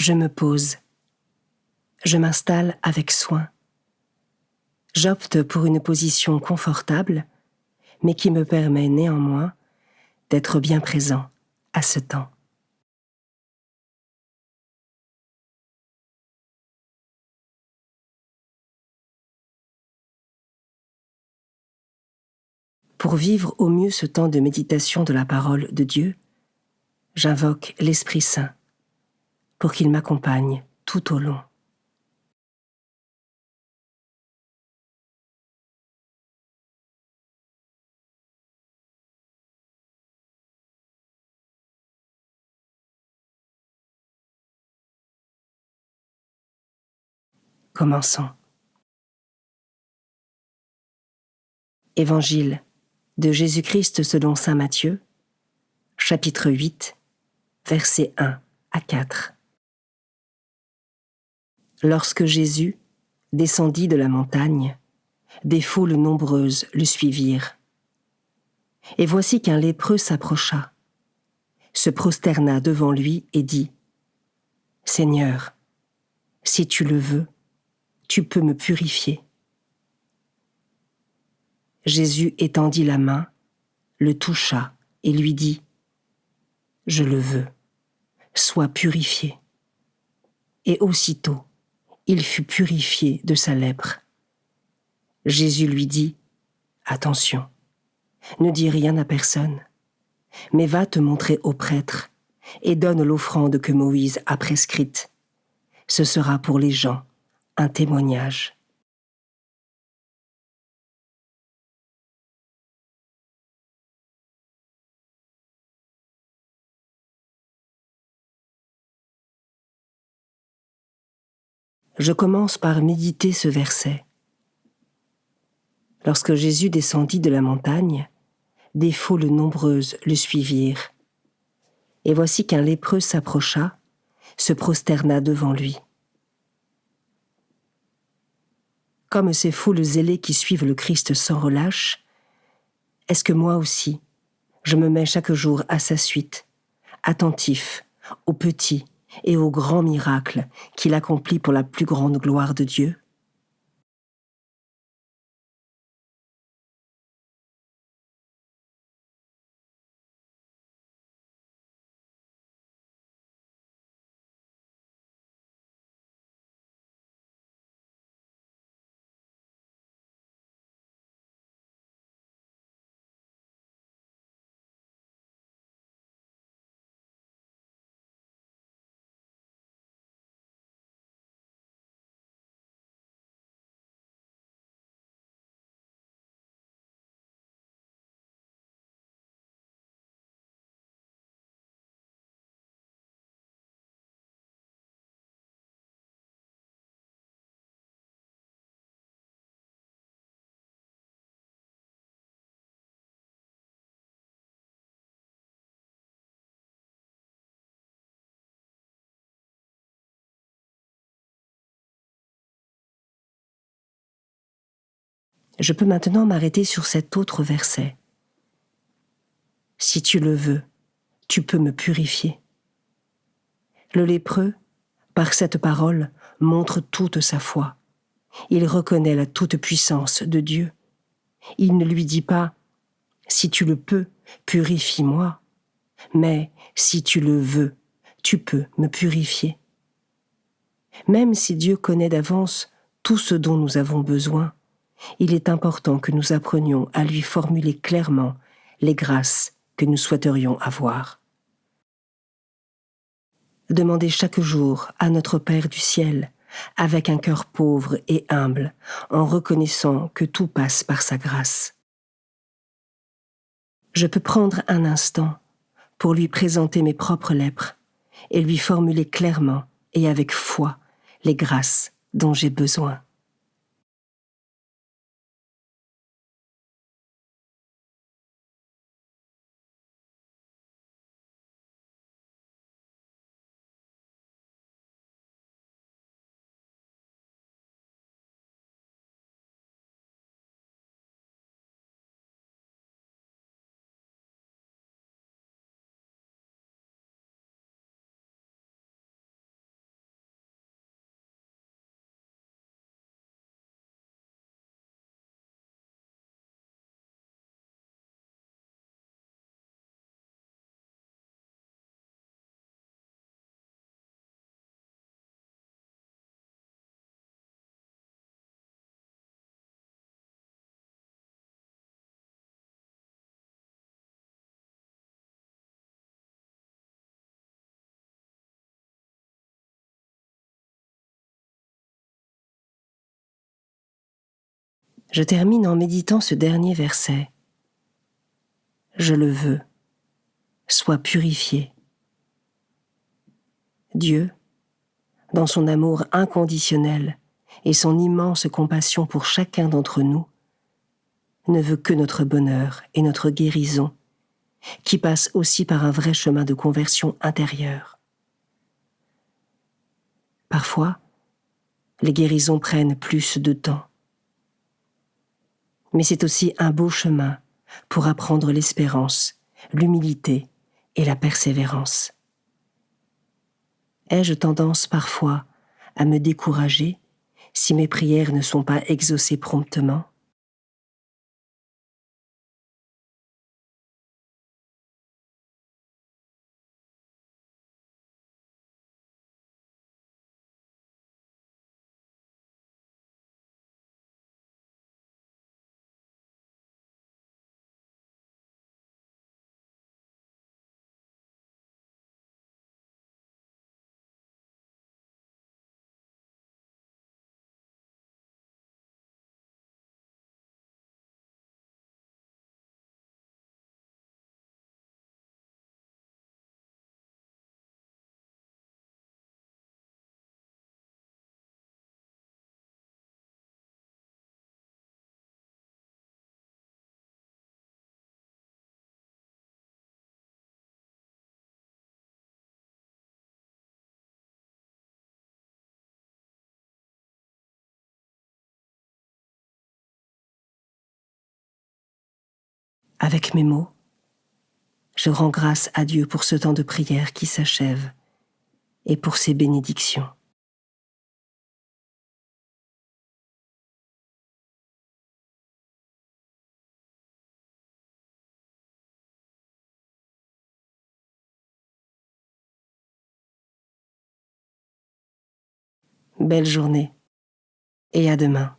Je me pose. Je m'installe avec soin. J'opte pour une position confortable, mais qui me permet néanmoins d'être bien présent à ce temps. Pour vivre au mieux ce temps de méditation de la parole de Dieu, j'invoque l'Esprit Saint pour qu'il m'accompagne tout au long. Commençons. Évangile de Jésus-Christ selon saint Matthieu, chapitre 8, versets 1 à 4. Lorsque Jésus descendit de la montagne, des foules nombreuses le suivirent. Et voici qu'un lépreux s'approcha, se prosterna devant lui et dit : « Seigneur, si tu le veux, tu peux me purifier. » Jésus étendit la main, le toucha et lui dit : « Je le veux, sois purifié. » Et aussitôt, il fut purifié de sa lèpre. Jésus lui dit : « Attention, ne dis rien à personne, mais va te montrer au prêtre et donne l'offrande que Moïse a prescrite. Ce sera pour les gens un témoignage. » Je commence par méditer ce verset. Lorsque Jésus descendit de la montagne, des foules nombreuses le suivirent. Et voici qu'un lépreux s'approcha, se prosterna devant lui. Comme ces foules zélées qui suivent le Christ sans relâche, est-ce que moi aussi, je me mets chaque jour à sa suite, attentif aux petits et aux grands miracles qu'il accomplit pour la plus grande gloire de Dieu ? Je peux maintenant m'arrêter sur cet autre verset. Si tu le veux, tu peux me purifier. Le lépreux, par cette parole, montre toute sa foi. Il reconnaît la toute-puissance de Dieu. Il ne lui dit pas « si tu le peux, purifie-moi », mais « si tu le veux, tu peux me purifier ». Même si Dieu connaît d'avance tout ce dont nous avons besoin, il est important que nous apprenions à lui formuler clairement les grâces que nous souhaiterions avoir. Demandez chaque jour à notre Père du ciel, avec un cœur pauvre et humble, en reconnaissant que tout passe par sa grâce. Je peux prendre un instant pour lui présenter mes propres lèpres et lui formuler clairement et avec foi les grâces dont j'ai besoin. Je termine en méditant ce dernier verset. Je le veux, sois purifié. Dieu, dans son amour inconditionnel et son immense compassion pour chacun d'entre nous, ne veut que notre bonheur et notre guérison, qui passe aussi par un vrai chemin de conversion intérieure. Parfois, les guérisons prennent plus de temps. Mais c'est aussi un beau chemin pour apprendre l'espérance, l'humilité et la persévérance. Ai-je tendance parfois à me décourager si mes prières ne sont pas exaucées promptement ? Avec mes mots, je rends grâce à Dieu pour ce temps de prière qui s'achève et pour ses bénédictions. Belle journée et à demain.